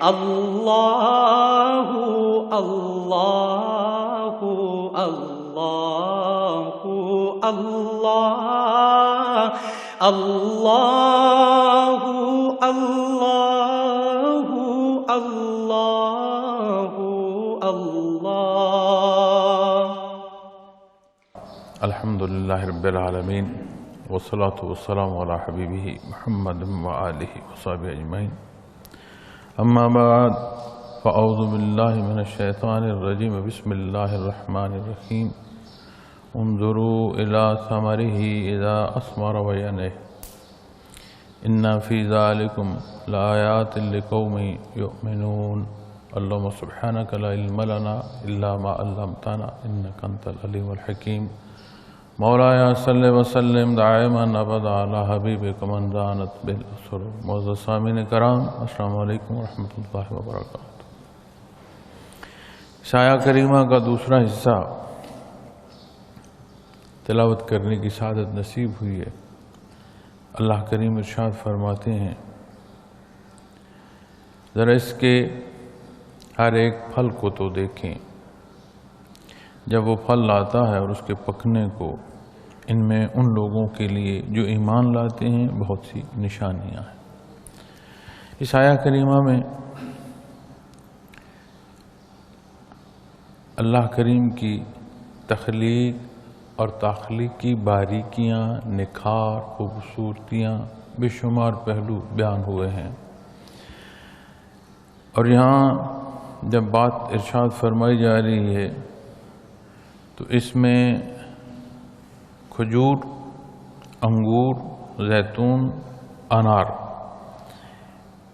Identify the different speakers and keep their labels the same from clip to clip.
Speaker 1: اللہ اللہ اللہ اللہ اللہ اللہ اللہ اللہ۔
Speaker 2: الحمدللہ رب العالمین والصلاة والسلام علی حبیبہ محمد وآلہ وصحبہ اجمعین، اما بعد فاعوذ باللہ من الشیطان الرجیم، بسم اللہ الرحمن الرحیم۔ انظروا الى ثمرہ اذا اثمر وینعہ ان فی ذالکم لآیات لقوم یؤمنون۔ اللہم سبحانک لا علم لنا الا ما علمتنا انک انت العلیم الحکیم۔ مولایا صلی وسلم دائما ابدا علی حبیبک من زانت بالاسر۔ معزز سامعین کرام، السلام علیکم ورحمۃ اللہ وبرکاتہ۔ آیہ کریمہ کا دوسرا حصہ تلاوت کرنے کی سعادت نصیب ہوئی ہے۔ اللہ کریم ارشاد فرماتے ہیں، ذرا اس کے ہر ایک پھل کو تو دیکھیں، جب وہ پھل لاتا ہے اور اس کے پکنے کو، ان میں ان لوگوں کے لیے جو ایمان لاتے ہیں بہت سی نشانیاں ہیں۔ اس آیہ کریمہ میں اللہ کریم کی تخلیق اور تخلیقی باریکیاں، نکھار، خوبصورتیاں، بے شمار پہلو بیان ہوئے ہیں، اور یہاں جب بات ارشاد فرمائی جا رہی ہے تو اس میں کھجور، انگور، زیتون، انار،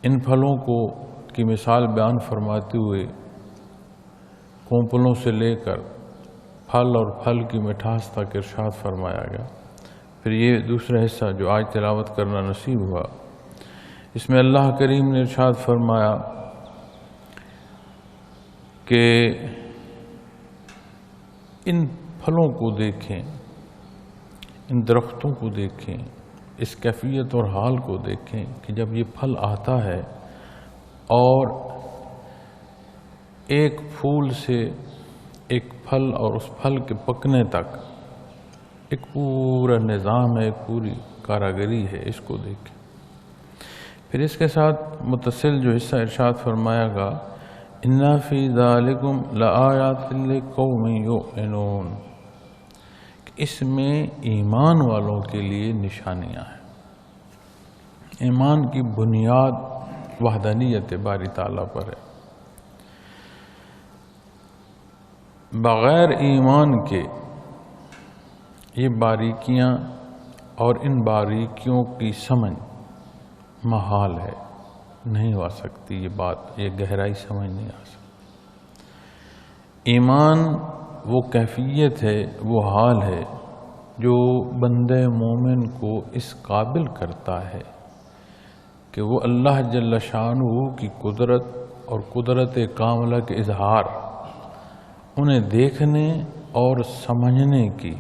Speaker 2: ان پھلوں کی مثال بیان فرماتے ہوئے کونپلوں سے لے کر پھل اور پھل کی مٹھاس تک ارشاد فرمایا گیا۔ پھر یہ دوسرا حصہ جو آج تلاوت کرنا نصیب ہوا، اس میں اللہ کریم نے ارشاد فرمایا کہ ان پھلوں کو دیکھیں، ان درختوں کو دیکھیں، اس کیفیت اور حال کو دیکھیں کہ جب یہ پھل آتا ہے اور ایک پھول سے ایک پھل اور اس پھل کے پکنے تک ایک پورا نظام ہے، ایک پوری کاراگری ہے، اس کو دیکھیں۔ پھر اس کے ساتھ متصل جو حصہ ارشاد فرمایا گا، اِنَّ فِي ذَلِكُمْ لَآیَاتٍ لِقَوْمٍ یُؤْمِنُونَ، اس میں ایمان والوں کے لیے نشانیاں ہیں۔ ایمان کی بنیاد وحدانیت باری تعالیٰ پر ہے۔ بغیر ایمان کے یہ باریکیاں اور ان باریکیوں کی سمجھ محال ہے، نہیں ہو سکتی یہ بات، یہ گہرائی سمجھ نہیں آ سکتی۔ ایمان وہ کیفیت ہے، وہ حال ہے جو بندہ مومن کو اس قابل کرتا ہے کہ وہ اللہ جل شانہ کی قدرت اور قدرت کاملہ کے اظہار، انہیں دیکھنے اور سمجھنے کی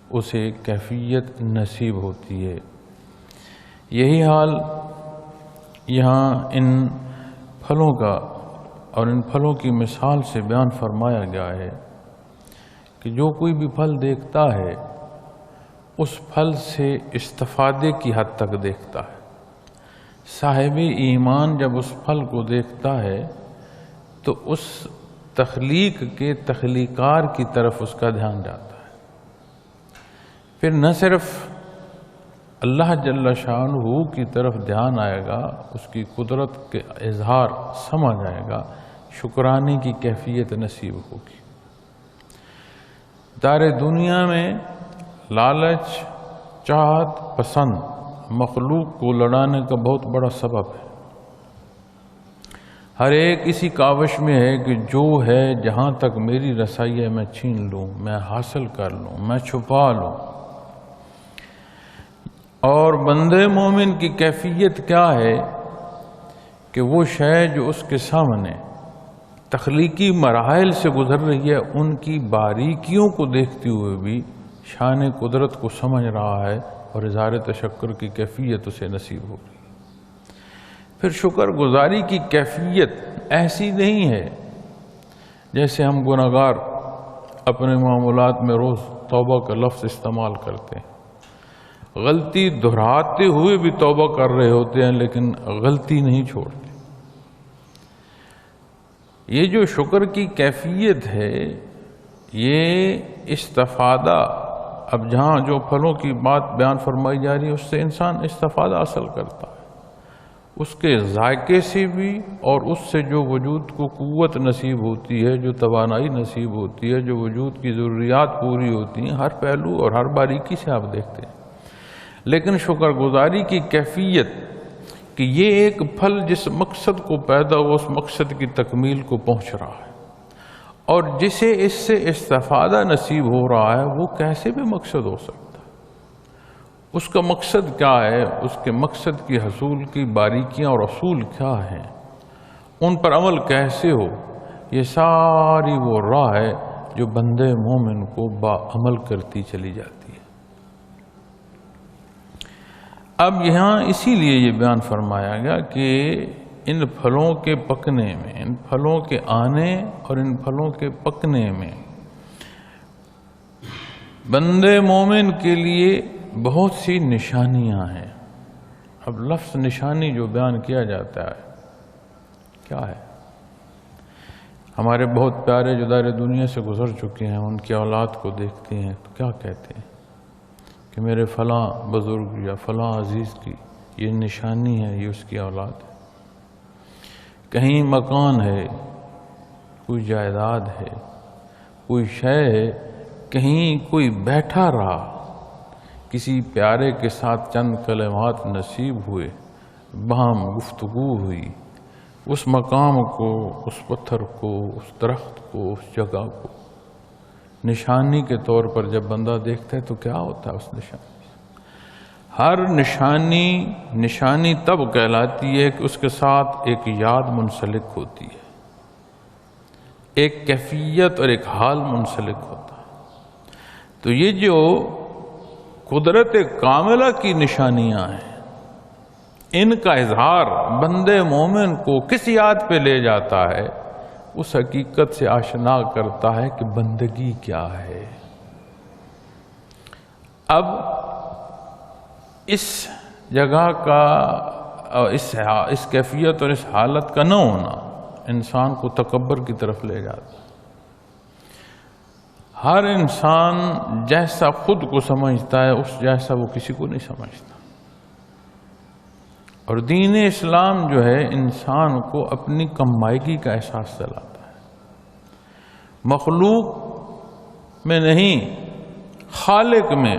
Speaker 2: اسے کیفیت نصیب ہوتی ہے۔ یہی حال یہاں ان پھلوں کا اور ان پھلوں کی مثال سے بیان فرمایا گیا ہے کہ جو کوئی بھی پھل دیکھتا ہے اس پھل سے استفادے کی حد تک دیکھتا ہے۔ صاحب ایمان جب اس پھل کو دیکھتا ہے تو اس تخلیق کے تخلیقار کی طرف اس کا دھیان جاتا ہے۔ پھر نہ صرف اللہ جل شانہ کی طرف دھیان آئے گا، اس کی قدرت کے اظہار سمجھ آئے گا، شکرانے کی کیفیت نصیب ہوگی۔ دار دنیا میں لالچ، چاہت، پسند مخلوق کو لڑانے کا بہت بڑا سبب ہے۔ ہر ایک اسی کاوش میں ہے کہ جو ہے جہاں تک میری رسائی ہے میں چھین لوں، میں حاصل کر لوں، میں چھپا لوں۔ اور بندے مومن کی کیفیت کیا ہے کہ وہ شے جو اس کے سامنے تخلیقی مراحل سے گزر رہی ہے، ان کی باریکیوں کو دیکھتے ہوئے بھی شان قدرت کو سمجھ رہا ہے اور اظہار تشکر کی کیفیت اسے نصیب ہو رہی ہے۔ پھر شکر گزاری کی کیفیت ایسی نہیں ہے جیسے ہم گناہگار اپنے معاملات میں روز توبہ کا لفظ استعمال کرتے ہیں، غلطی دہراتے ہوئے بھی توبہ کر رہے ہوتے ہیں لیکن غلطی نہیں چھوڑتے۔ یہ جو شکر کی کیفیت ہے، یہ استفادہ، اب جہاں جو پھلوں کی بات بیان فرمائی جا رہی ہے اس سے انسان استفادہ حاصل کرتا ہے، اس کے ذائقے سے بھی اور اس سے جو وجود کو قوت نصیب ہوتی ہے، جو توانائی نصیب ہوتی ہے، جو وجود کی ضروریات پوری ہوتی ہیں، ہر پہلو اور ہر باریکی سے آپ دیکھتے ہیں۔ لیکن شکر گزاری کی کیفیت کہ یہ ایک پھل جس مقصد کو پیدا ہو اس مقصد کی تکمیل کو پہنچ رہا ہے، اور جسے اس سے استفادہ نصیب ہو رہا ہے وہ کیسے بھی مقصد ہو سکتا ہے، اس کا مقصد کیا ہے، اس کے مقصد کی حصول کی باریکیاں اور اصول کیا ہیں، ان پر عمل کیسے ہو، یہ ساری وہ راہ ہے جو بندے مومن کو با عمل کرتی چلی جاتی ہے۔ اب یہاں اسی لیے یہ بیان فرمایا گیا کہ ان پھلوں کے پکنے میں، ان پھلوں کے آنے اور ان پھلوں کے پکنے میں بندے مومن کے لیے بہت سی نشانیاں ہیں۔ اب لفظ نشانی جو بیان کیا جاتا ہے کیا ہے؟ ہمارے بہت پیارے جو دار دنیا سے گزر چکے ہیں ان کی اولاد کو دیکھتے ہیں تو کیا کہتے ہیں کہ میرے فلاں بزرگ یا فلاں عزیز کی یہ نشانی ہے، یہ اس کی اولاد ہے۔ کہیں مکان ہے، کوئی جائیداد ہے، کوئی شے ہے، کہیں کوئی بیٹھا رہا، کسی پیارے کے ساتھ چند کلمات نصیب ہوئے، باہم گفتگو ہوئی، اس مقام کو، اس پتھر کو، اس درخت کو، اس جگہ کو نشانی کے طور پر جب بندہ دیکھتا ہے تو کیا ہوتا ہے اس نشانی؟ ہر نشانی تب کہلاتی ہے کہ اس کے ساتھ ایک یاد منسلک ہوتی ہے، ایک کیفیت اور ایک حال منسلک ہوتا ہے۔ تو یہ جو قدرت کاملہ کی نشانیاں ہیں، ان کا اظہار بندے مومن کو کس یاد پہ لے جاتا ہے؟ اس حقیقت سے آشنا کرتا ہے کہ بندگی کیا ہے۔ اب اس جگہ کا اس کیفیت اور اس حالت کا نہ ہونا انسان کو تکبر کی طرف لے جاتا ہے۔ ہر انسان جیسا خود کو سمجھتا ہے اس جیسا وہ کسی کو نہیں سمجھتا، اور دین اسلام جو ہے انسان کو اپنی کمائیگی کا احساس دلاتا ہے، مخلوق میں نہیں خالق میں۔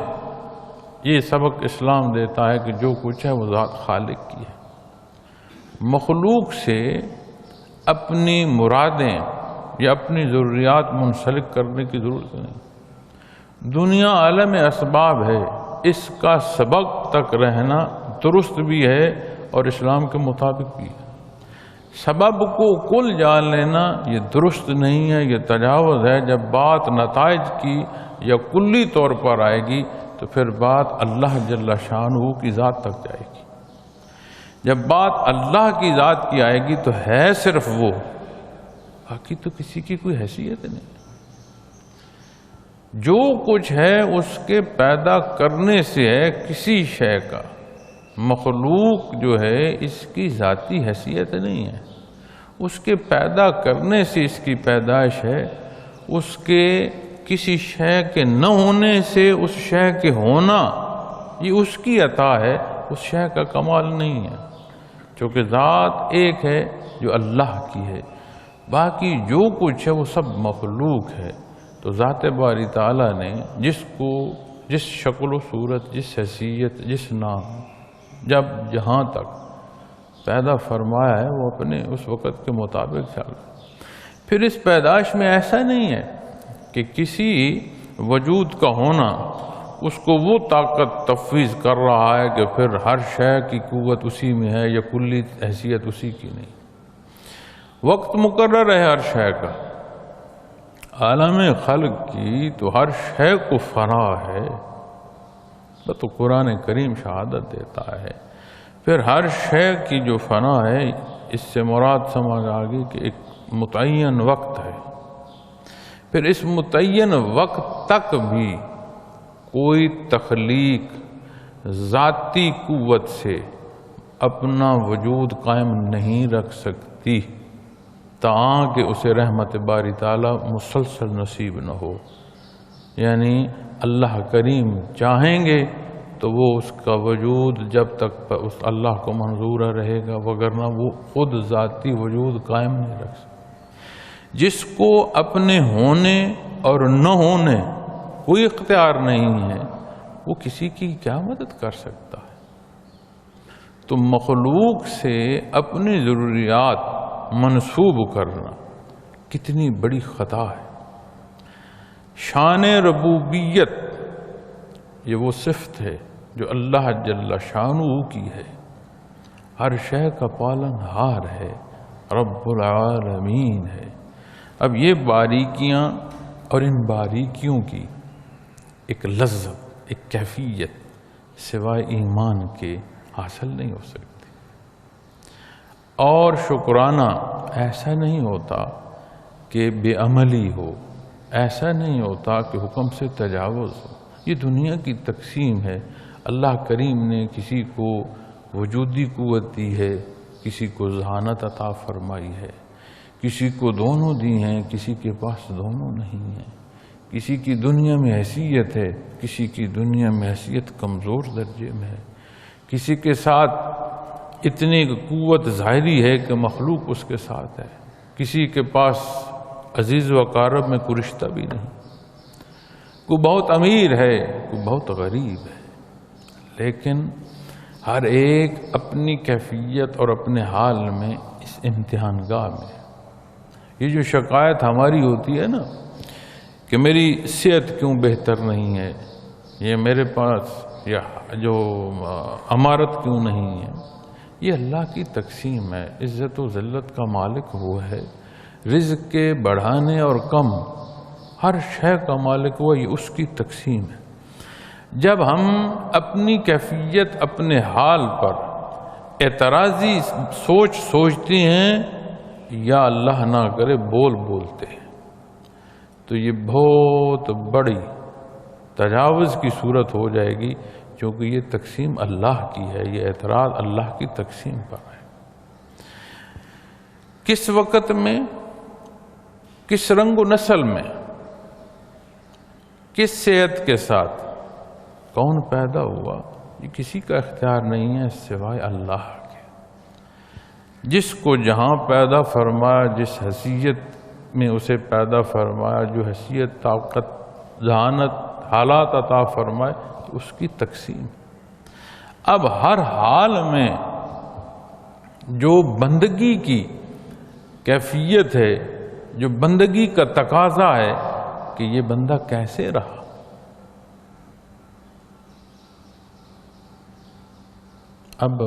Speaker 2: یہ سبق اسلام دیتا ہے کہ جو کچھ ہے وہ ذات خالق کی ہے، مخلوق سے اپنی مرادیں یا اپنی ضروریات منسلک کرنے کی ضرورت نہیں۔ دنیا عالم اسباب ہے، اس کا سبق تک رہنا درست بھی ہے اور اسلام کے مطابق بھی ہے۔ سبب کو کل جان لینا یہ درست نہیں ہے، یہ تجاوز ہے۔ جب بات نتائج کی یا کلی طور پر آئے گی تو پھر بات اللہ جل شانہ کی ذات تک جائے گی۔ جب بات اللہ کی ذات کی آئے گی تو ہے صرف وہ، باقی تو کسی کی کوئی حیثیت نہیں۔ جو کچھ ہے اس کے پیدا کرنے سے ہے کسی شے کا، مخلوق جو ہے اس کی ذاتی حیثیت نہیں ہے، اس کے پیدا کرنے سے اس کی پیدائش ہے، اس کے کسی شے کے نہ ہونے سے اس شے کے ہونا یہ اس کی عطا ہے، اس شے کا کمال نہیں ہے، چونکہ ذات ایک ہے جو اللہ کی ہے، باقی جو کچھ ہے وہ سب مخلوق ہے۔ تو ذات باری تعالیٰ نے جس کو جس شکل و صورت، جس حیثیت، جس نام، جب جہاں تک پیدا فرمایا ہے وہ اپنے اس وقت کے مطابق چل رہا۔ پھر اس پیدائش میں ایسا نہیں ہے کہ کسی وجود کا ہونا اس کو وہ طاقت تفویض کر رہا ہے کہ پھر ہر شے کی قوت اسی میں ہے یا کلی حیثیت اسی کی نہیں۔ وقت مقرر ہے ہر شے کا، عالم خلق کی تو ہر شے کو فنا ہے، تو قرآن کریم شہادت دیتا ہے۔ پھر ہر شے کی جو فنا ہے اس سے مراد سمجھ آگے کہ ایک متعین وقت ہے، پھر اس متعین وقت تک بھی کوئی تخلیق ذاتی قوت سے اپنا وجود قائم نہیں رکھ سکتی تاکہ اسے رحمت باری تعالیٰ مسلسل نصیب نہ ہو۔ یعنی اللہ کریم چاہیں گے تو وہ اس کا وجود جب تک اس اللہ کو منظور رہے گا، وگرنہ وہ خود ذاتی وجود قائم نہیں رکھ سکتا۔ جس کو اپنے ہونے اور نہ ہونے کوئی اختیار نہیں ہے، وہ کسی کی کیا مدد کر سکتا ہے؟ تو مخلوق سے اپنی ضروریات منسوب کرنا کتنی بڑی خطا ہے۔ شان ربوبیت یہ وہ صفت ہے جو اللہ جل شانہ کی ہے، ہر شے کا پالن ہار ہے، رب العالمین ہے۔ اب یہ باریکیاں اور ان باریکیوں کی ایک لذت، ایک کیفیت سوائے ایمان کے حاصل نہیں ہو سکتی۔ اور شکرانہ ایسا نہیں ہوتا کہ بے عملی ہو، ایسا نہیں ہوتا کہ حکم سے تجاوز ہو۔ یہ دنیا کی تقسیم ہے۔ اللہ کریم نے کسی کو وجودی قوت دی ہے، کسی کو ذہانت عطا فرمائی ہے، کسی کو دونوں دی ہیں، کسی کے پاس دونوں نہیں ہیں، کسی کی دنیا میں حیثیت ہے، کسی کی دنیا میں حیثیت کمزور درجے میں ہے، کسی کے ساتھ اتنی قوت ظاہری ہے کہ مخلوق اس کے ساتھ ہے، کسی کے پاس عزیز و اقارب میں کوئی رشتہ بھی نہیں، کوئی بہت امیر ہے، کوئی بہت غریب ہے، لیکن ہر ایک اپنی کیفیت اور اپنے حال میں اس امتحان گاہ میں۔ یہ جو شکایت ہماری ہوتی ہے نا کہ میری صحت کیوں بہتر نہیں ہے، یہ میرے پاس یا جو امارت کیوں نہیں ہے، یہ اللہ کی تقسیم ہے۔ عزت و ذلت کا مالک وہ ہے، رزق کے بڑھانے اور کم ہر شے کا مالک وہ، یہ اس کی تقسیم ہے۔ جب ہم اپنی کیفیت اپنے حال پر اعتراضی سوچتے ہیں یا اللہ نہ کرے بولتے ہیں، تو یہ بہت بڑی تجاوز کی صورت ہو جائے گی، کیونکہ یہ تقسیم اللہ کی ہے، یہ اعتراض اللہ کی تقسیم پر ہے۔ کس وقت میں، کس رنگ و نسل میں، کس صحت کے ساتھ کون پیدا ہوا، یہ کسی کا اختیار نہیں ہے سوائے اللہ کے۔ جس کو جہاں پیدا فرمایا، جس حیثیت میں اسے پیدا فرمایا، جو حیثیت، طاقت، ذہانت، حالات عطا فرمائے، اس کی تقسیم۔ اب ہر حال میں جو بندگی کی کیفیت ہے، جو بندگی کا تقاضا ہے کہ یہ بندہ کیسے رہا۔ اب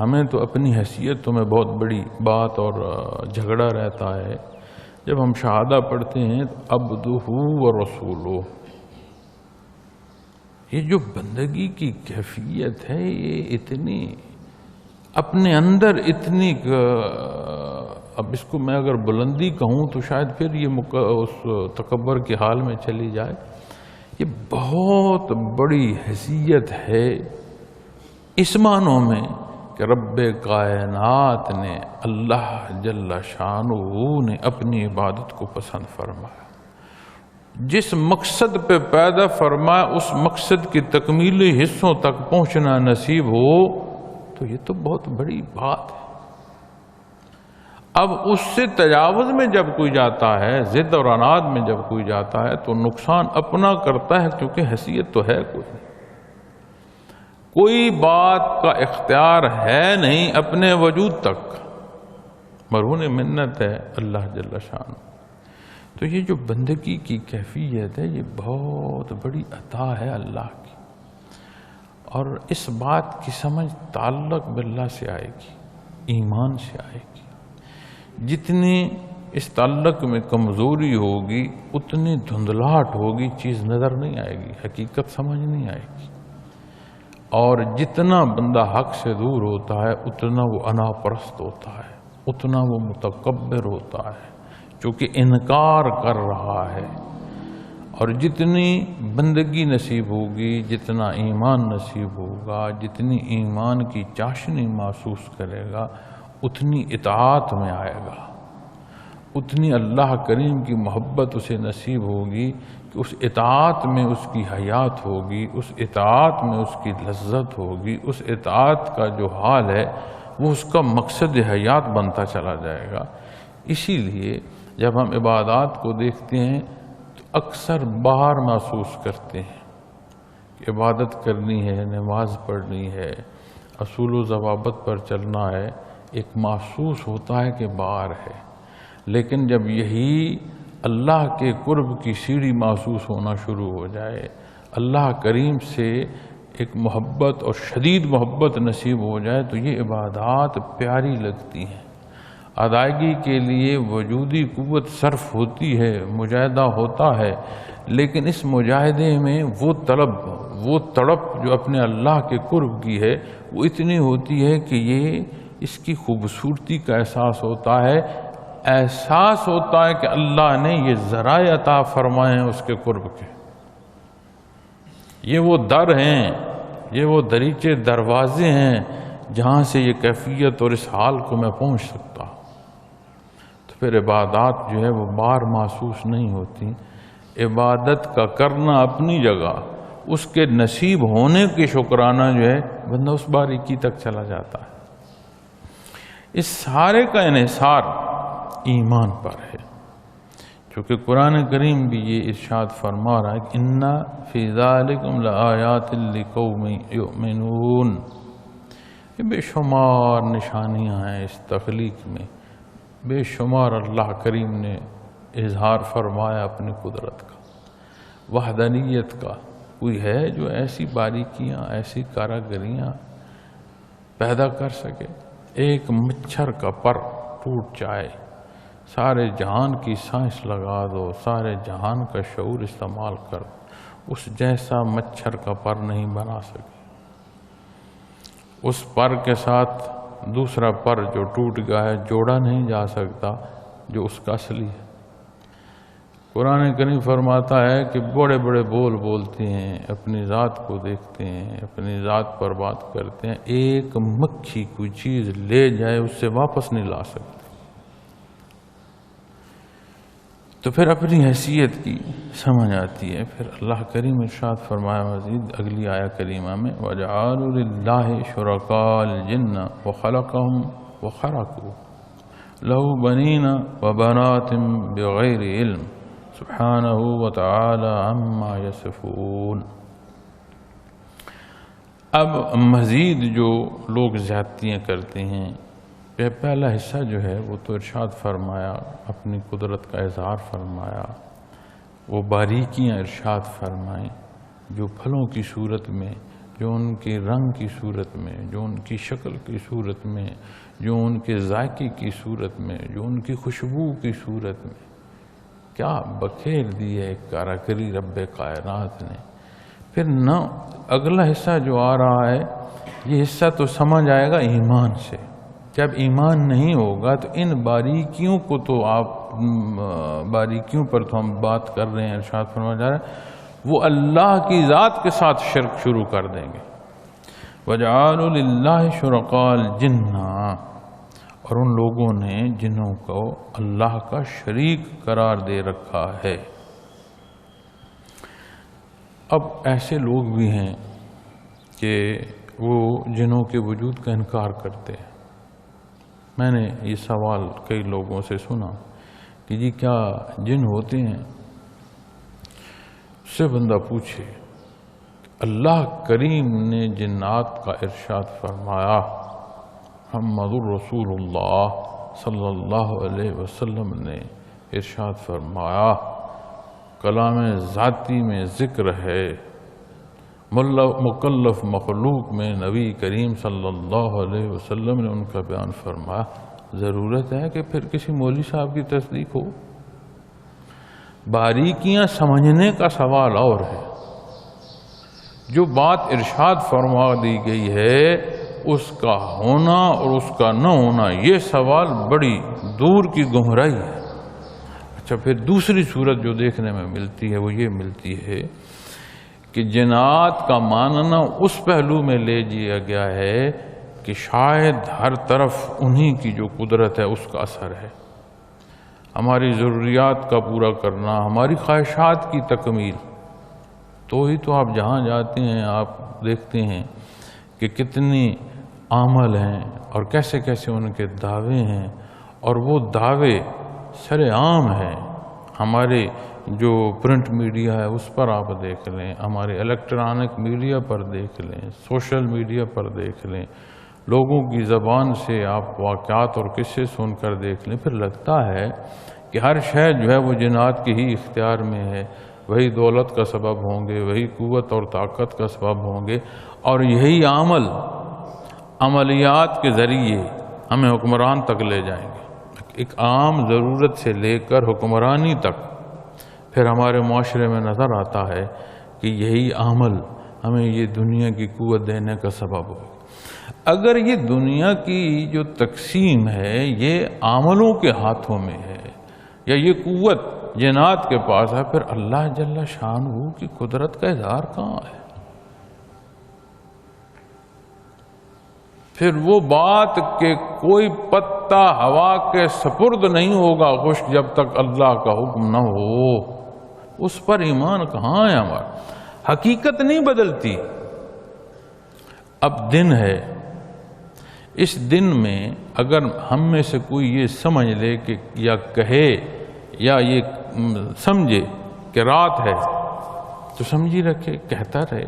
Speaker 2: ہمیں تو اپنی حیثیتوں میں بہت بڑی بات اور جھگڑا رہتا ہے۔ جب ہم شہادہ پڑھتے ہیں تو عبدہ و رسولہ، یہ جو بندگی کی کیفیت ہے، یہ اتنی اپنے اندر اتنی، اب اس کو میں اگر بلندی کہوں تو شاید پھر یہ اس تکبر کے حال میں چلی جائے۔ یہ بہت بڑی حیثیت ہے اس معنوں میں کہ رب کائنات نے، اللہ جل شانہ نے اپنی عبادت کو پسند فرمایا، جس مقصد پہ پیدا فرمایا اس مقصد کی تکمیلی حصوں تک پہنچنا نصیب ہو، تو یہ تو بہت بڑی بات ہے۔ اب اس سے تجاوز میں جب کوئی جاتا ہے، ضد اور عناد میں جب کوئی جاتا ہے، تو نقصان اپنا کرتا ہے، کیونکہ حیثیت تو ہے کوئی بات کا اختیار ہے نہیں اپنے وجود تک، مرہون منت ہے اللہ جل شانہ۔ تو یہ جو بندگی کی کیفیت ہے، یہ بہت بڑی عطا ہے اللہ کی، اور اس بات کی سمجھ تعلق باللہ سے آئے گی، ایمان سے آئے گی۔ جتنی اس تعلق میں کمزوری ہوگی، اتنی دھندلاہٹ ہوگی، چیز نظر نہیں آئے گی، حقیقت سمجھ نہیں آئے گی۔ اور جتنا بندہ حق سے دور ہوتا ہے اتنا وہ انا پرست ہوتا ہے، اتنا وہ متکبر ہوتا ہے، چونکہ انکار کر رہا ہے۔ اور جتنی بندگی نصیب ہوگی، جتنا ایمان نصیب ہوگا، جتنی ایمان کی چاشنی محسوس کرے گا، اتنی اطاعت میں آئے گا، اتنی اللہ کریم کی محبت اسے نصیب ہوگی کہ اس اطاعت میں اس کی حیات ہوگی، اس اطاعت میں اس کی لذت ہوگی، اس اطاعت کا جو حال ہے وہ اس کا مقصد حیات بنتا چلا جائے گا۔ اسی لیے جب ہم عبادات کو دیکھتے ہیں تو اکثر باہر محسوس کرتے ہیں کہ عبادت کرنی ہے، نماز پڑھنی ہے، اصول و ضوابط پر چلنا ہے، ایک محسوس ہوتا ہے کہ باہر ہے۔ لیکن جب یہی اللہ کے قرب کی سیڑھی محسوس ہونا شروع ہو جائے، اللہ کریم سے ایک محبت اور شدید محبت نصیب ہو جائے تو یہ عبادات پیاری لگتی ہیں، ادائیگی کے لیے وجودی قوت صرف ہوتی ہے، مجاہدہ ہوتا ہے، لیکن اس مجاہدے میں وہ تڑپ جو اپنے اللہ کے قرب کی ہے وہ اتنی ہوتی ہے کہ یہ اس کی خوبصورتی کا احساس ہوتا ہے، احساس ہوتا ہے کہ اللہ نے یہ ذرائع عطا فرمائے ہیں اس کے قرب کے، یہ وہ در ہیں، یہ وہ دریچے دروازے ہیں جہاں سے یہ کیفیت اور اس حال کو میں پہنچ سکتا ہوں۔ تو پھر عبادات جو ہے وہ بار محسوس نہیں ہوتی، عبادت کا کرنا اپنی جگہ، اس کے نصیب ہونے کے شکرانہ جو ہے بندہ اس باریکی تک چلا جاتا ہے۔ اس سارے کا انحصار ایمان پر ہے، چونکہ قرآن کریم بھی یہ ارشاد فرما رہا ہے کہ اِنَّ فِي ذَلِكُمْ لَآيَاتٍ لِقَوْمٍ يُؤْمِنُونَ، یہ بے شمار نشانیاں ہیں اس تخلیق میں، بے شمار اللہ کریم نے اظہار فرمایا اپنی قدرت کا، وحدانیت کا۔ کوئی ہے جو ایسی باریکیاں، ایسی کاراگریاں پیدا کر سکے؟ ایک مچھر کا پر ٹوٹ جائے، سارے جہان کی سائنس لگا دو، سارے جہان کا شعور استعمال کر دو، اس جیسا مچھر کا پر نہیں بنا سکے۔ اس پر کے ساتھ دوسرا پر جو ٹوٹ گیا ہے جوڑا نہیں جا سکتا جو اس کا اصلی ہے۔ قرآن کریم فرماتا ہے کہ بڑے بڑے بول بولتے ہیں، اپنی ذات کو دیکھتے ہیں، اپنی ذات پر بات کرتے ہیں، ایک مکھی کوئی چیز لے جائے اس سے واپس نہیں لا سکتے۔ تو پھر اپنی حیثیت کی سمجھ آتی ہے۔ پھر اللہ کریم ارشاد فرمایا مزید اگلی آیہ کریمہ میں وَجَعَلُوا لِلَّهِ شُرَكَاءَ الْجِنَّ وَخَلَقَهُمْ وَخَرَقُوا لَهُ بَنِينَ وَبَنَاتٍ بِغَيْرِ عِلْمٍ سبحانہ وتعالی عما یصفون۔ اب مزید جو لوگ زیادتیاں کرتے ہیں، پہلا حصہ جو ہے وہ تو ارشاد فرمایا، اپنی قدرت کا اظہار فرمایا، وہ باریکیاں ارشاد فرمائیں جو پھلوں کی صورت میں، جو ان کے رنگ کی صورت میں، جو ان کی شکل کی صورت میں، جو ان کے ذائقے کی صورت میں، جو ان کی خوشبو کی صورت میں، کیا بکھیر دی ہے ایک کاراگری رب کائنات نے۔ پھر نہ اگلا حصہ جو آ رہا ہے یہ حصہ تو سمجھ آئے گا ایمان سے۔ جب ایمان نہیں ہوگا تو ان باریکیوں کو تو باریکیوں پر تو ہم بات کر رہے ہیں، ارشاد فرمایا جا رہا ہے، وہ اللہ کی ذات کے ساتھ شرک شروع کر دیں گے۔ وَجَعَلُوا لِلَّهِ شُرَكَاءَ الْجِنَّ، اور ان لوگوں نے جنوں کو اللہ کا شریک قرار دے رکھا ہے۔ اب ایسے لوگ بھی ہیں کہ وہ جنوں کے وجود کا انکار کرتے ہیں۔ میں نے یہ سوال کئی لوگوں سے سنا کہ جی کیا جن ہوتے ہیں؟ اس سے بندہ پوچھے، اللہ کریم نے جنات کا ارشاد فرمایا، محمد الرسول اللہ صلی اللہ علیہ وسلم نے ارشاد فرمایا، کلام ذاتی میں ذکر ہے، مکلف مخلوق میں نبی کریم صلی اللہ علیہ وسلم نے ان کا بیان فرمایا۔ ضرورت ہے کہ پھر کسی مولوی صاحب کی تصدیق ہو؟ باریکیاں سمجھنے کا سوال اور ہے، جو بات ارشاد فرما دی گئی ہے اس کا ہونا اور اس کا نہ ہونا یہ سوال بڑی دور کی گہرائی ہے۔ اچھا، پھر دوسری صورت جو دیکھنے میں ملتی ہے وہ یہ ملتی ہے کہ جنات کا ماننا اس پہلو میں لے لیا گیا ہے کہ شاید ہر طرف انہی کی جو قدرت ہے اس کا اثر ہے۔ ہماری ضروریات کا پورا کرنا، ہماری خواہشات کی تکمیل، تو ہی تو آپ جہاں جاتے ہیں آپ دیکھتے ہیں کہ کتنی عمل ہیں اور کیسے کیسے ان کے دعوے ہیں، اور وہ دعوے سر عام ہیں۔ ہمارے جو پرنٹ میڈیا ہے اس پر آپ دیکھ لیں، ہمارے الیکٹرانک میڈیا پر دیکھ لیں، سوشل میڈیا پر دیکھ لیں، لوگوں کی زبان سے آپ واقعات اور قصے سن کر دیکھ لیں، پھر لگتا ہے کہ ہر شے جو ہے وہ جنات کے ہی اختیار میں ہے، وہی دولت کا سبب ہوں گے، وہی قوت اور طاقت کا سبب ہوں گے، اور یہی عملیات کے ذریعے ہمیں حکمران تک لے جائیں گے۔ ایک عام ضرورت سے لے کر حکمرانی تک پھر ہمارے معاشرے میں نظر آتا ہے کہ یہی عمل ہمیں یہ دنیا کی قوت دینے کا سبب ہو۔ اگر یہ دنیا کی جو تقسیم ہے یہ عملوں کے ہاتھوں میں ہے یا یہ قوت جنات کے پاس ہے، پھر اللہ جل شانہ کی قدرت کا اظہار کہاں ہے؟ پھر وہ بات کہ کوئی پتا ہوا کے سپرد نہیں ہوگا خشک جب تک اللہ کا حکم نہ ہو، اس پر ایمان کہاں ہے ہمارا؟ حقیقت نہیں بدلتی۔ اب دن ہے، اس دن میں اگر ہم میں سے کوئی یہ سمجھ لے کہ یا کہے یا یہ سمجھے کہ رات ہے تو سمجھی رکھے، کہتا رہے۔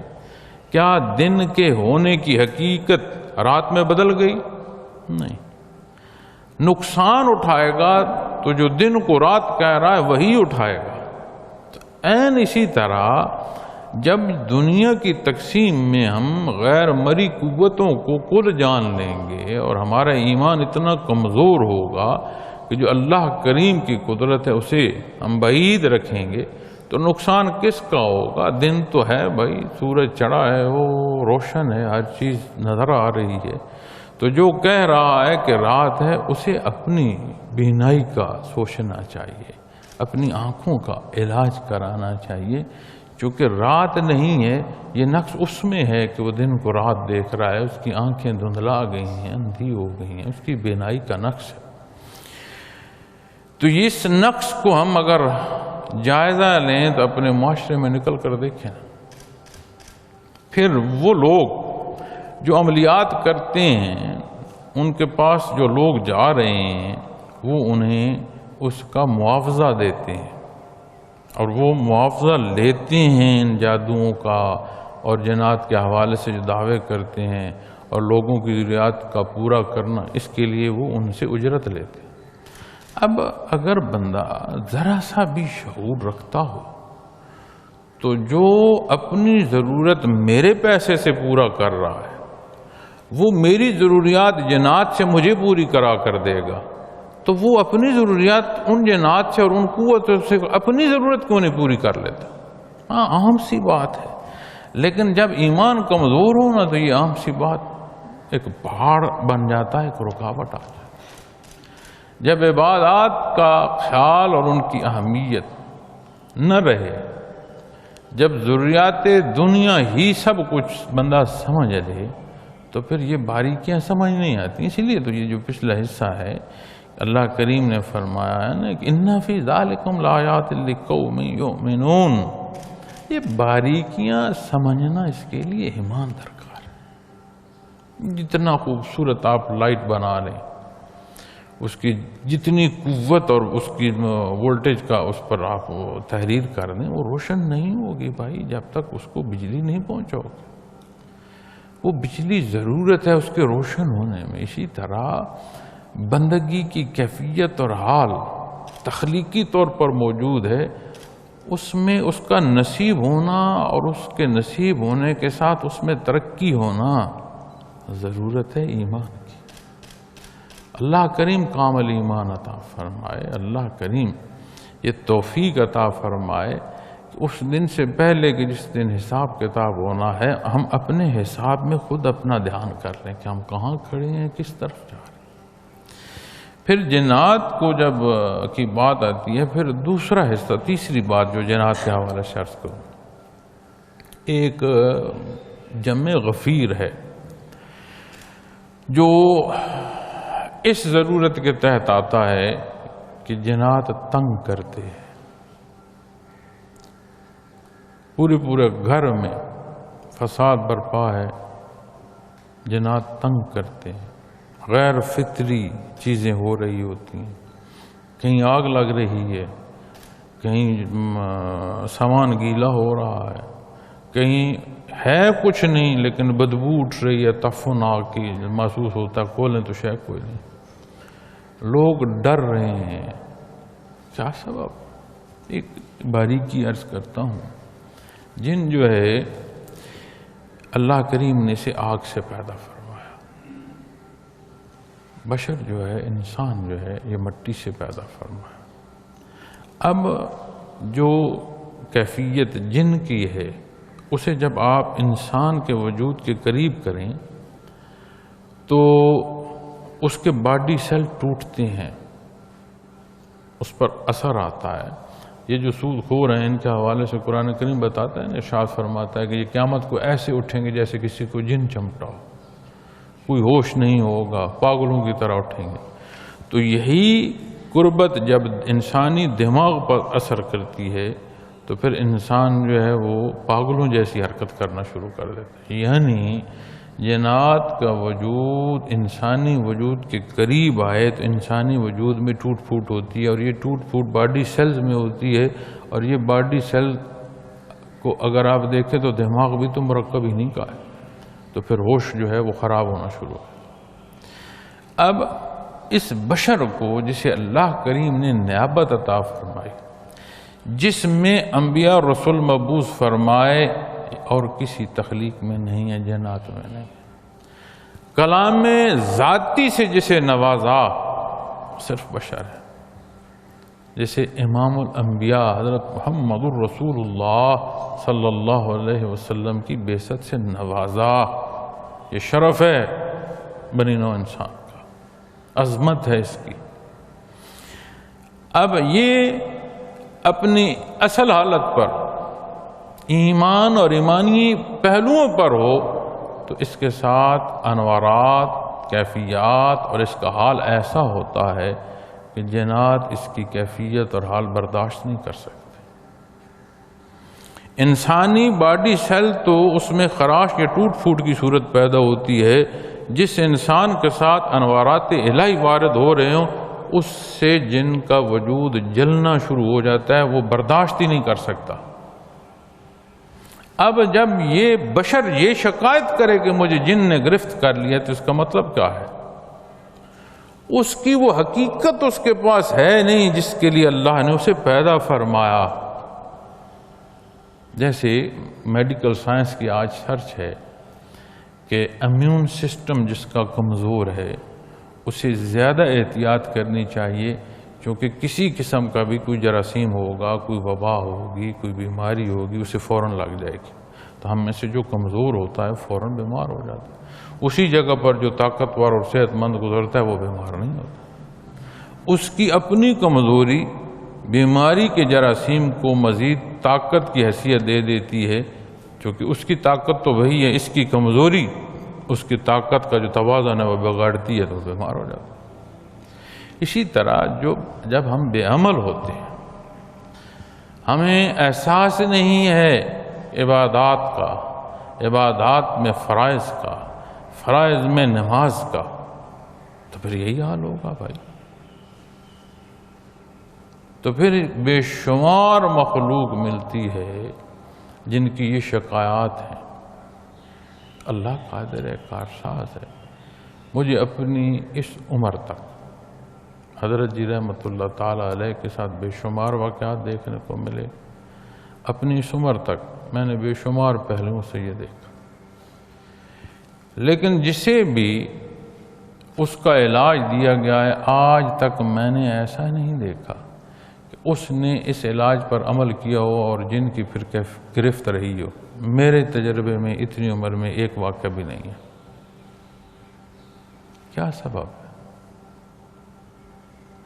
Speaker 2: کیا دن کے ہونے کی حقیقت رات میں بدل گئی؟ نہیں۔ نقصان اٹھائے گا تو جو دن کو رات کہہ رہا ہے وہی اٹھائے گا۔ تو عین اسی طرح جب دنیا کی تقسیم میں ہم غیر مری قوتوں کو کل جان لیں گے اور ہمارا ایمان اتنا کمزور ہوگا کہ جو اللہ کریم کی قدرت ہے اسے ہم بعید رکھیں گے، تو نقصان کس کا ہوگا؟ دن تو ہے بھائی، سورج چڑھا ہے، وہ روشن ہے، ہر چیز نظر آ رہی ہے۔ تو جو کہہ رہا ہے کہ رات ہے اسے اپنی بینائی کا سوچنا چاہیے، اپنی آنکھوں کا علاج کرانا چاہیے، چونکہ رات نہیں ہے، یہ نقص اس میں ہے کہ وہ دن کو رات دیکھ رہا ہے، اس کی آنکھیں دھندلا گئی ہیں، اندھی ہو گئی ہیں، اس کی بینائی کا نقص ہے۔ تو اس نقص کو ہم اگر جائزہ لیں تو اپنے معاشرے میں نکل کر دیکھیں، پھر وہ لوگ جو عملیات کرتے ہیں ان کے پاس جو لوگ جا رہے ہیں وہ انہیں اس کا معاوضہ دیتے ہیں، اور وہ معاوضہ لیتے ہیں ان جادوؤں کا اور جنات کے حوالے سے جو دعوے کرتے ہیں اور لوگوں کی ضروریات کا پورا کرنا، اس کے لیے وہ ان سے اجرت لیتے ہیں۔ اب اگر بندہ ذرا سا بھی شعور رکھتا ہو تو جو اپنی ضرورت میرے پیسے سے پورا کر رہا ہے وہ میری ضروریات جنات سے مجھے پوری کرا کر دے گا، تو وہ اپنی ضروریات ان جنات سے اور ان قوتوں سے اپنی ضرورت کیوں نہیں پوری کر لیتا؟ ہاں، عام سی بات ہے، لیکن جب ایمان کمزور ہو نا تو یہ عام سی بات ایک پہاڑ بن جاتا ہے، ایک رکاوٹ آ جاتی ہے۔ جب عبادات کا خیال اور ان کی اہمیت نہ رہے، جب ضروریات دنیا ہی سب کچھ بندہ سمجھ لے تو پھر یہ باریکیاں سمجھ نہیں آتی۔ اسی لیے تو یہ جو پچھلا حصہ ہے اللہ کریم نے فرمایا ہے نا کہ اِنَّ فِي ذَلِكُمْ لَآيَاتٍ لِقَوْمٍ يُؤْمِنُونَ، یہ باریکیاں سمجھنا اس کے لیے ایمان درکار ہے۔ جتنا خوبصورت آپ لائٹ بنا لیں، اس کی جتنی قوت اور اس کی وولٹیج کا اس پر آپ تحریر کر دیں، وہ روشن نہیں ہوگی بھائی جب تک اس کو بجلی نہیں پہنچاؤ گے۔ وہ بجلی ضرورت ہے اس کے روشن ہونے میں۔ اسی طرح بندگی کی کیفیت اور حال تخلیقی طور پر موجود ہے، اس میں اس کا نصیب ہونا اور اس کے نصیب ہونے کے ساتھ اس میں ترقی ہونا ضرورت ہے ایمان کی۔ اللہ کریم کامل ایمان عطا فرمائے، اللہ کریم یہ توفیق عطا فرمائے اس دن سے پہلے کہ جس دن حساب کتاب ہونا ہے، ہم اپنے حساب میں خود اپنا دھیان کر لیں کہ ہم کہاں کھڑے ہیں، کس طرف جا رہے ہیں۔ پھر جنات کو جب کی بات آتی ہے، پھر دوسرا حصہ، تیسری بات جو جنات کے حوالے سے عرض کروں، ایک جمع غفیر ہے جو اس ضرورت کے تحت آتا ہے کہ جنات تنگ کرتے ہیں، پورے گھر میں فساد برپا ہے، جنات تنگ کرتے ہیں، غیر فطری چیزیں ہو رہی ہوتی ہیں، کہیں آگ لگ رہی ہے، کہیں سامان گیلا ہو رہا ہے، کہیں ہے کچھ نہیں لیکن بدبو اٹھ رہی ہے، تفن آگ کی محسوس ہوتا ہے، کھولیں تو شاید کوئی نہیں، لوگ ڈر رہے ہیں۔ کیا سبب؟ ایک باریکی عرض کرتا ہوں، جن جو ہے اللہ کریم نے اسے آگ سے پیدا فرمایا، بشر جو ہے، انسان جو ہے، یہ مٹی سے پیدا فرمایا۔ اب جو کیفیت جن کی ہے، اسے جب آپ انسان کے وجود کے قریب کریں تو اس کے باڈی سیل ٹوٹتے ہیں، اس پر اثر آتا ہے۔ یہ جو سود خور ہیں، ان کے حوالے سے قرآن کریم بتاتا ہے، ارشاد فرماتا ہے کہ یہ قیامت کو ایسے اٹھیں گے جیسے کسی کو جن چمٹا ہو، کوئی ہوش نہیں ہوگا، پاگلوں کی طرح اٹھیں گے۔ تو یہی قربت جب انسانی دماغ پر اثر کرتی ہے تو پھر انسان جو ہے وہ پاگلوں جیسی حرکت کرنا شروع کر دیتا ہے، یعنی جنات کا وجود انسانی وجود کے قریب آئے تو انسانی وجود میں ٹوٹ پھوٹ ہوتی ہے، اور یہ ٹوٹ پھوٹ باڈی سیلز میں ہوتی ہے، اور یہ باڈی سیل کو اگر آپ دیکھیں تو دماغ بھی تو مرکب ہی نہیں کا ہے، تو پھر ہوش جو ہے وہ خراب ہونا شروع ہے۔ اب اس بشر کو جسے اللہ کریم نے نیابت عطا فرمائی، جس میں انبیاء اور رسول مبعوث فرمائے اور کسی تخلیق میں نہیں ہے، جنات میں نہیں ہے، کلام ذاتی سے جسے نوازا صرف بشر ہے، جسے امام الانبیاء حضرت محمد الرسول اللہ صلی اللہ علیہ وسلم کی بعثت سے نوازا۔ یہ شرف ہے بنی نوع انسان کا، عظمت ہے اس کی۔ اب یہ اپنی اصل حالت پر ایمان اور ایمانی پہلوؤں پر ہو تو اس کے ساتھ انوارات، کیفیات اور اس کا حال ایسا ہوتا ہے کہ جنات اس کی کیفیت اور حال برداشت نہیں کر سکتے۔ انسانی باڈی سیل تو اس میں خراش یا ٹوٹ پھوٹ کی صورت پیدا ہوتی ہے، جس انسان کے ساتھ انوارات الہی وارد ہو رہے ہوں اس سے جن کا وجود جلنا شروع ہو جاتا ہے، وہ برداشت ہی نہیں کر سکتا۔ اب جب یہ بشر یہ شکایت کرے کہ مجھے جن نے گرفت کر لیا تو اس کا مطلب کیا ہے؟ اس کی وہ حقیقت اس کے پاس ہے نہیں جس کے لیے اللہ نے اسے پیدا فرمایا۔ جیسے میڈیکل سائنس کی آج سرچ ہے کہ امیون سسٹم جس کا کمزور ہے اسے زیادہ احتیاط کرنی چاہیے، کیونکہ کسی قسم کا بھی کوئی جراثیم ہوگا، کوئی وبا ہوگی، کوئی بیماری ہوگی، اسے فوراً لگ جائے گی۔ تو ہم میں سے جو کمزور ہوتا ہے فوراً بیمار ہو جاتا ہے، اسی جگہ پر جو طاقتور اور صحت مند گزرتا ہے وہ بیمار نہیں ہوتا۔ اس کی اپنی کمزوری بیماری کے جراثیم کو مزید طاقت کی حیثیت دے دیتی ہے، کیونکہ اس کی طاقت تو وہی ہے، اس کی کمزوری اس کی طاقت کا جو توازن ہے وہ بگاڑتی ہے تو بیمار ہو جاتا ہے۔ اسی طرح جب ہم بے عمل ہوتے ہیں، ہمیں احساس نہیں ہے عبادات کا، عبادات میں فرائض کا، فرائض میں نماز کا، تو پھر یہی حال ہوگا بھائی۔ تو پھر بے شمار مخلوق ملتی ہے جن کی یہ شکایات ہیں۔ اللہ قادر ہے، کارساز ہے۔ مجھے اپنی اس عمر تک حضرت جی رحمۃ اللہ تعالیٰ علیہ کے ساتھ بے شمار واقعات دیکھنے کو ملے، اپنی اس عمر تک میں نے بے شمار پہلوؤں سے یہ دیکھا، لیکن جسے بھی اس کا علاج دیا گیا ہے آج تک میں نے ایسا نہیں دیکھا کہ اس نے اس علاج پر عمل کیا ہو اور جن کی پھر گرفت رہی ہو۔ میرے تجربے میں اتنی عمر میں ایک واقعہ بھی نہیں ہے۔ کیا سبب ہے؟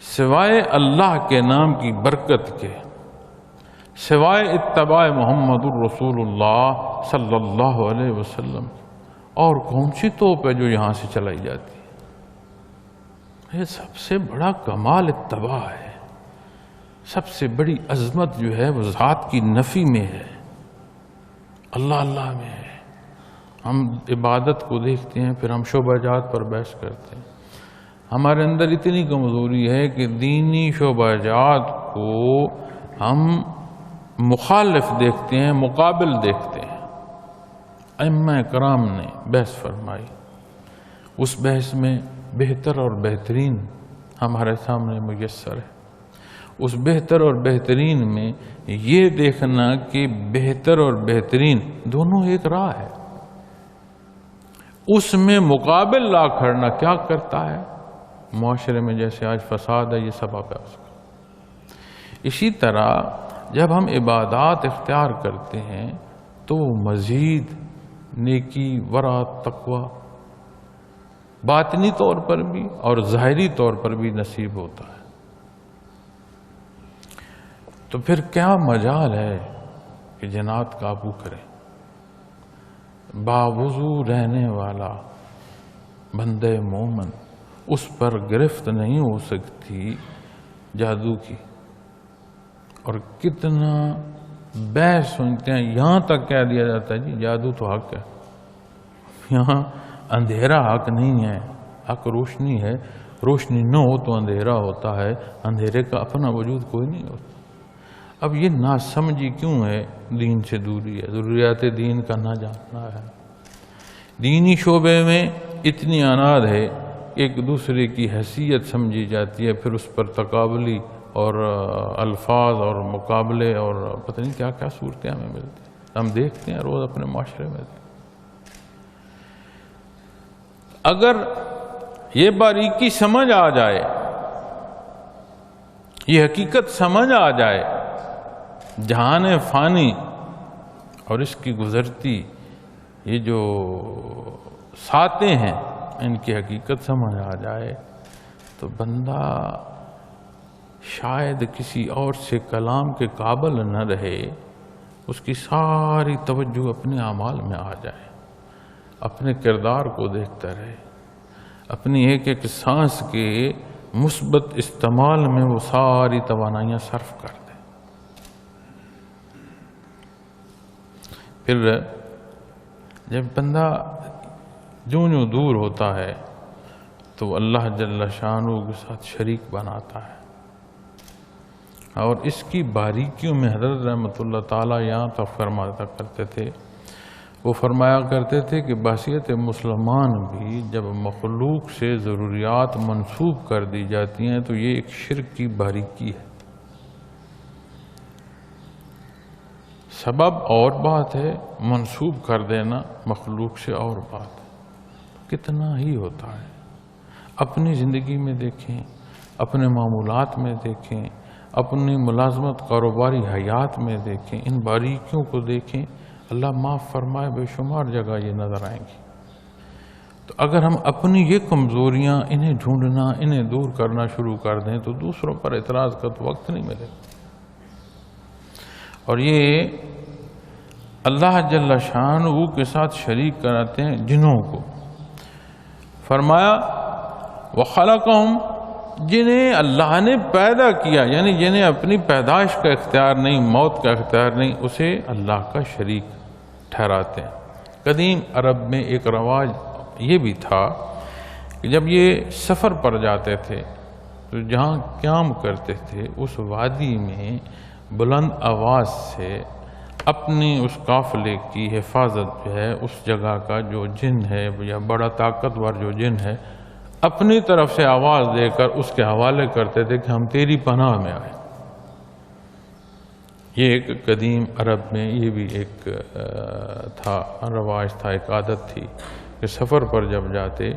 Speaker 2: سوائے اللہ کے نام کی برکت کے، سوائے اتباع محمد الرسول اللہ صلی اللہ علیہ وسلم، اور کون سی توپ ہے جو یہاں سے چلائی جاتی ہے؟ یہ سب سے بڑا کمال اتباع ہے۔ سب سے بڑی عظمت جو ہے وہ ذات کی نفی میں ہے، اللہ اللہ میں ہے۔ ہم عبادت کو دیکھتے ہیں، پھر ہم شعبہ جات پر بحث کرتے ہیں۔ ہمارے اندر اتنی کمزوری ہے کہ دینی شعبہ جات کو ہم مخالف دیکھتے ہیں، مقابل دیکھتے ہیں۔ ائمہ کرام نے بحث فرمائی، اس بحث میں بہتر اور بہترین ہمارے سامنے میسر ہے۔ اس بہتر اور بہترین میں یہ دیکھنا کہ بہتر اور بہترین دونوں ایک راہ ہے، اس میں مقابل لا کھڑنا کیا کرتا ہے؟ معاشرے میں جیسے آج فساد ہے، یہ سبب ہے اس کا۔ اسی طرح جب ہم عبادات اختیار کرتے ہیں تو مزید نیکی، ورع، تقوی باطنی طور پر بھی اور ظاہری طور پر بھی نصیب ہوتا ہے۔ تو پھر کیا مجال ہے کہ جنات قابو کریں؟ باوضو رہنے والا بندے مومن، اس پر گرفت نہیں ہو سکتی جادو کی۔ اور کتنا بحث سنتے ہیں، یہاں تک کہہ دیا جاتا ہے جی جادو تو حق ہے۔ یہاں اندھیرا حق نہیں ہے، حق روشنی ہے۔ روشنی نہ ہو تو اندھیرا ہوتا ہے، اندھیرے کا اپنا وجود کوئی نہیں ہوتا۔ اب یہ ناسمجھی کیوں ہے؟ دین سے دوری ہے، ضروریات دین کا نہ جاننا ہے۔ دینی شعبے میں اتنی عناد ہے، ایک دوسرے کی حیثیت سمجھی جاتی ہے، پھر اس پر تقابلی اور الفاظ اور مقابلے اور پتہ نہیں کیا کیا صورتیں ہمیں ملتی ہیں، ہم دیکھتے ہیں روز اپنے معاشرے میں۔ اگر یہ باریکی سمجھ آ جائے، یہ حقیقت سمجھ آ جائے، جہان فانی اور اس کی گزرتی یہ جو ساتیں ہیں، ان کی حقیقت سمجھ آ جائے تو بندہ شاید کسی اور سے کلام کے قابل نہ رہے، اس کی ساری توجہ اپنے اعمال میں آ جائے، اپنے کردار کو دیکھتا رہے، اپنی ایک ایک سانس کے مثبت استعمال میں وہ ساری توانائیاں صرف کر دے۔ پھر جب بندہ جوں دور ہوتا ہے تو اللہ جل شانہ کے ساتھ شریک بناتا ہے، اور اس کی باریکیوں میں حضرت رحمۃ اللہ تعالیٰ یہاں تک فرمایا کرتے تھے، وہ فرمایا کرتے تھے کہ بحیثیت مسلمان بھی جب مخلوق سے ضروریات منسوب کر دی جاتی ہیں تو یہ ایک شرک کی باریکی ہے۔ سبب اور بات ہے، منسوب کر دینا مخلوق سے اور بات ہے۔ کتنا ہی ہوتا ہے، اپنی زندگی میں دیکھیں، اپنے معمولات میں دیکھیں، اپنی ملازمت کاروباری حیات میں دیکھیں، ان باریکیوں کو دیکھیں، اللہ معاف فرمائے بے شمار جگہ یہ نظر آئیں گی۔ تو اگر ہم اپنی یہ کمزوریاں انہیں ڈھونڈنا، انہیں دور کرنا شروع کر دیں تو دوسروں پر اعتراض کا تو وقت نہیں ملے۔ اور یہ اللہ جل شانہ کے ساتھ شریک کراتے ہیں جنوں کو۔ فرمایا وَخَلَقَهُمْ، جنہیں اللہ نے پیدا کیا، یعنی جنہیں اپنی پیدائش کا اختیار نہیں، موت کا اختیار نہیں، اسے اللہ کا شریک ٹھہراتے ہیں۔ قدیم عرب میں ایک رواج یہ بھی تھا کہ جب یہ سفر پر جاتے تھے تو جہاں قیام کرتے تھے اس وادی میں بلند آواز سے اپنی اس قافلے کی حفاظت جو ہے، اس جگہ کا جو جن ہے یا بڑا طاقتور جو جن ہے، اپنی طرف سے آواز دے کر اس کے حوالے کرتے تھے کہ ہم تیری پناہ میں آئے۔ یہ ایک قدیم عرب میں یہ بھی ایک تھا، رواج تھا، ایک عادت تھی کہ سفر پر جب جاتے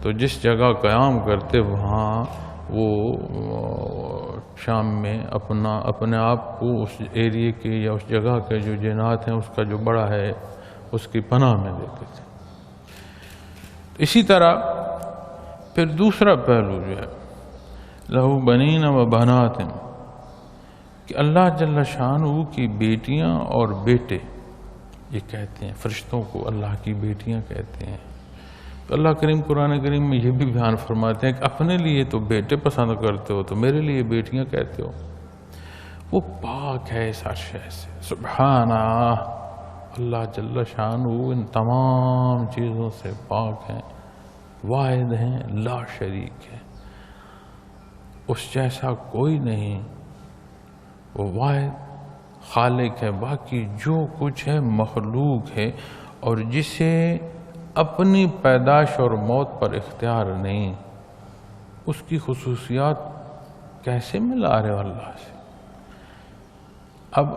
Speaker 2: تو جس جگہ قیام کرتے وہاں وہ شام میں اپنے آپ کو اس ایریے کے یا اس جگہ کے جو جنات ہیں اس کا جو بڑا ہے اس کی پناہ میں دیتے تھے۔ اسی طرح پھر دوسرا پہلو جو ہے لہو بنین و بنات، کہ اللہ جل شانہ کی بیٹیاں اور بیٹے، یہ کہتے ہیں فرشتوں کو اللہ کی بیٹیاں کہتے ہیں۔ تو اللہ کریم قرآن کریم میں یہ بھی بیان فرماتے ہیں کہ اپنے لیے تو بیٹے پسند کرتے ہو تو میرے لیے بیٹیاں کہتے ہو۔ وہ پاک ہے اس ہر شے سے، سبحانہ، اللہ جل شانہ ان تمام چیزوں سے پاک ہیں، واحد ہیں، لا شریک ہے، اس جیسا کوئی نہیں، وہ واحد خالق ہے۔ باقی جو کچھ ہے مخلوق ہے، اور جسے اپنی پیدائش اور موت پر اختیار نہیں، اس کی خصوصیات کیسے ملا رہے ہو اللہ سے؟ اب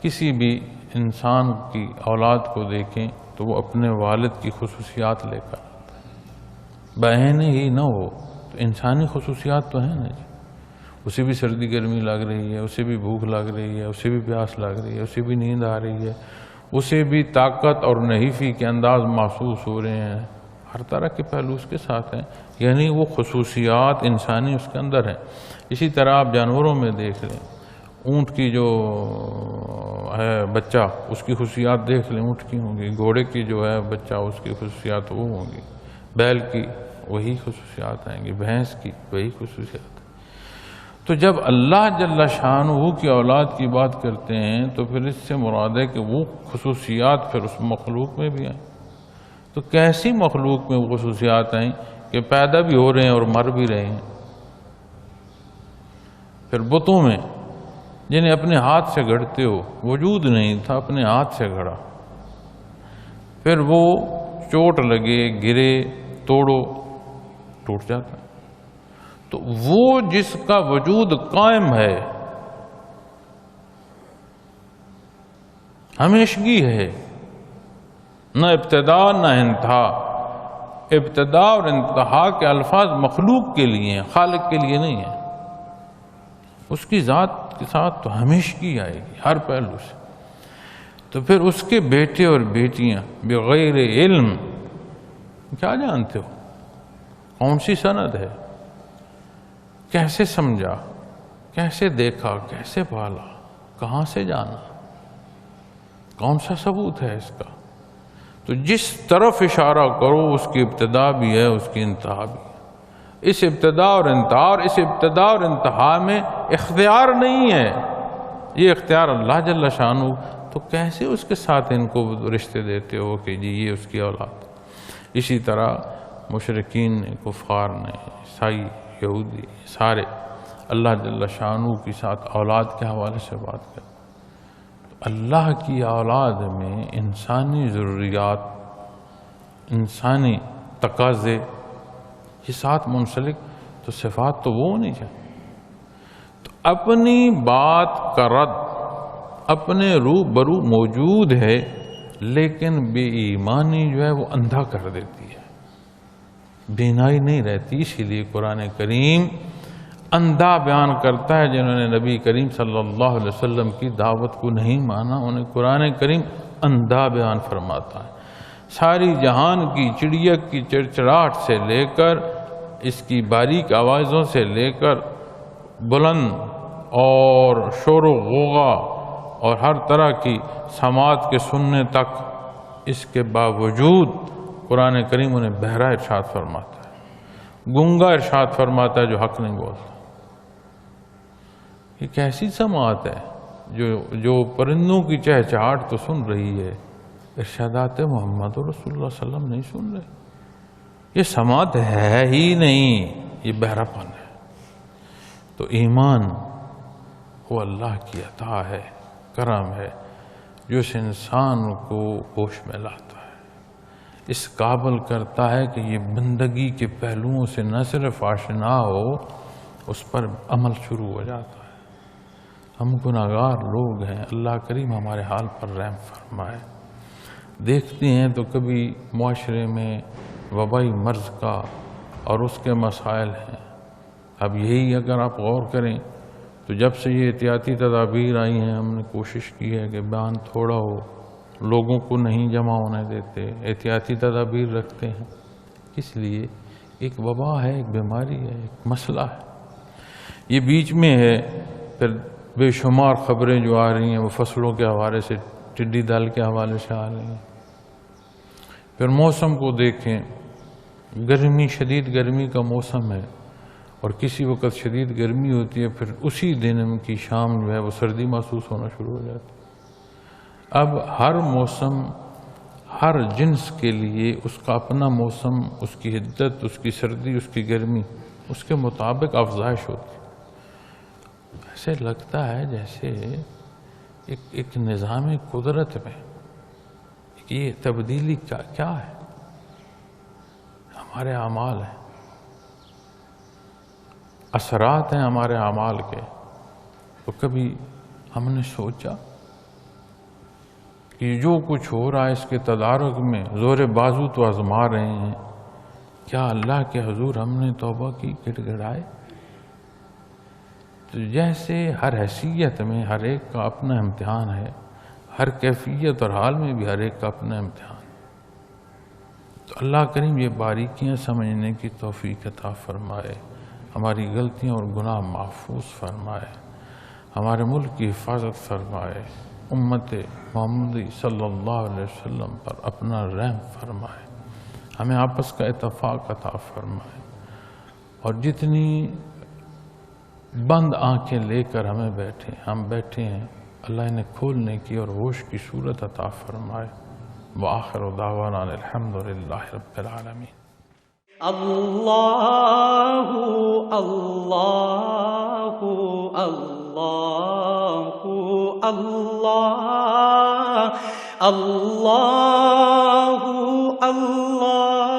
Speaker 2: کسی بھی انسان کی اولاد کو دیکھیں تو وہ اپنے والد کی خصوصیات لے کر آتا ہے، بہن ہی نہ ہو تو انسانی خصوصیات تو ہیں نا جی، اسے بھی سردی گرمی لگ رہی ہے، اسے بھی بھوک لگ رہی ہے، اسے بھی پیاس لگ رہی ہے، اسے بھی نیند آ رہی ہے، اسے بھی طاقت اور نحیفی کے انداز محسوس ہو رہے ہیں، ہر طرح کے پہلو اس کے ساتھ ہیں، یعنی وہ خصوصیات انسانی اس کے اندر ہیں۔ اسی طرح آپ جانوروں میں دیکھ لیں، اونٹ کی جو ہے بچہ، اس کی خصوصیات دیکھ لیں، اونٹ کی ہوں گی، گھوڑے کی جو ہے بچہ اس کی خصوصیات وہ ہوں گی، بیل کی وہی خصوصیات آئیں گی، بھینس کی وہی خصوصیات۔ تو جب اللہ جل شانہ کی اولاد کی بات کرتے ہیں تو پھر اس سے مراد ہے کہ وہ خصوصیات پھر اس مخلوق میں بھی آئیں۔ تو کیسی مخلوق میں وہ خصوصیات آئیں کہ پیدا بھی ہو رہے ہیں اور مر بھی رہے ہیں؟ پھر بتوں میں جنہیں اپنے ہاتھ سے گھڑتے ہو، وجود نہیں تھا، اپنے ہاتھ سے گھڑا، پھر وہ چوٹ لگے، گرے، توڑو، ٹوٹ جاتا۔ تو وہ جس کا وجود قائم ہے، ہمیشگی ہے، نہ ابتدا نہ انتہا۔ ابتدا اور انتہا کے الفاظ مخلوق کے لیے ہیں، خالق کے لیے نہیں ہیں۔ اس کی ذات کے ساتھ تو ہمیشگی آئے گی ہر پہلو سے۔ تو پھر اس کے بیٹے اور بیٹیاں بغیر علم، کیا جانتے ہو؟ کون سی سند ہے؟ کیسے سمجھا؟ کیسے دیکھا؟ کیسے پالا؟ کہاں سے جانا؟ کون سا ثبوت ہے اس کا؟ تو جس طرف اشارہ کرو اس کی ابتدا بھی ہے، اس کی انتہا بھی ہے۔ اس ابتدا اور انتہا میں اختیار نہیں ہے، یہ اختیار اللہ جل شانہ، تو کیسے اس کے ساتھ ان کو رشتے دیتے ہو کہ جی یہ اس کی اولاد؟ اسی طرح مشرکین نے، کفار نے، عیسائی، یہودی، سارے اللہ جل شانہ کے ساتھ اولاد کے حوالے سے بات کرتے۔ اللہ کی اولاد میں انسانی ضروریات، انسانی تقاضے، یہ ساتھ منسلک تو صفات تو وہ نہیں چاہیے۔ تو اپنی بات کا رد اپنے روبرو موجود ہے، لیکن بے ایمانی جو ہے وہ اندھا کر دیتی ہے، بینائی نہیں رہتی۔ اسی لیے قرآن کریم اندھا بیان کرتا ہے۔ جنہوں نے نبی کریم صلی اللہ علیہ وسلم کی دعوت کو نہیں مانا، انہیں قرآن کریم اندھا بیان فرماتا ہے۔ ساری جہان کی چڑیا کی چڑچڑاہٹ سے لے کر، اس کی باریک آوازوں سے لے کر، بلند اور شور و غوغا اور ہر طرح کی سماعت کے سننے تک، اس کے باوجود قرآن کریم انہیں بہرا ارشاد فرماتا ہے، گنگا ارشاد فرماتا ہے جو حق نہیں بولتا۔ یہ کیسی سماعت ہے جو پرندوں کی چہچہاہٹ تو سن رہی ہے، ارشادات محمد رسول اللہ صلی اللہ علیہ وسلم نہیں سن رہے؟ یہ سماعت ہے ہی نہیں، یہ بہرا پن ہے۔ تو ایمان وہ اللہ کی عطا ہے، کرم ہے، جو اس انسان کو ہوش میں لاتا ہے، اس قابل کرتا ہے کہ یہ بندگی کے پہلوؤں سے نہ صرف آشنا ہو، اس پر عمل شروع ہو جاتا ہے۔ ہم گناہگار لوگ ہیں، اللہ کریم ہمارے حال پر رحم فرمائے۔ دیکھتے ہیں تو کبھی معاشرے میں وبائی مرض کا اور اس کے مسائل ہیں، اب یہی اگر آپ غور کریں تو جب سے یہ احتیاطی تدابیر آئی ہیں ہم نے کوشش کی ہے کہ بیان تھوڑا ہو، لوگوں کو نہیں جمع ہونے دیتے، احتیاطی تدابیر رکھتے ہیں۔ اس لیے ایک وبا ہے، ایک بیماری ہے، ایک مسئلہ ہے، یہ بیچ میں ہے۔ پھر بے شمار خبریں جو آ رہی ہیں وہ فصلوں کے حوالے سے، ٹڈی دل کے حوالے سے آ رہی ہیں۔ پھر موسم کو دیکھیں، گرمی، شدید گرمی کا موسم ہے، اور کسی وقت شدید گرمی ہوتی ہے، پھر اسی دن کی شام جو ہے وہ سردی محسوس ہونا شروع ہو جاتی ہے۔ اب ہر موسم، ہر جنس کے لیے اس کا اپنا موسم، اس کی حدت، اس کی سردی، اس کی گرمی، اس کے مطابق افزائش ہوتی ہے۔ ایسے لگتا ہے جیسے ایک نظام قدرت میں یہ تبدیلی کیا ہے؟ ہمارے اعمال ہیں، اثرات ہیں ہمارے اعمال کے۔ تو کبھی ہم نے سوچا کہ جو کچھ ہو رہا ہے اس کے تدارک میں زور بازو تو آزما رہے ہیں، کیا اللہ کے حضور ہم نے توبہ کی، گڑ گڑائے؟ تو جیسے ہر حیثیت میں ہر ایک کا اپنا امتحان ہے، ہر کیفیت اور حال میں بھی ہر ایک کا اپنا امتحان ہے۔ تو اللہ کریم یہ باریکیاں سمجھنے کی توفیق عطا فرمائے، ہماری غلطیاں اور گناہ محفوظ فرمائے، ہمارے ملک کی حفاظت فرمائے، امت محمدی صلی اللہ علیہ وسلم پر اپنا رحم فرمائے، ہمیں آپس کا اتفاق عطا فرمائے، اور جتنی بند آنکھیں لے کر ہم بیٹھے ہیں، اللہ انہیں کھولنے کی اور ہوش کی صورت عطا فرمائے۔ وآخر دعوانا الحمدللہ رب العالمین۔
Speaker 1: اللہ اللہ اللہ اللہ اللہ اللہ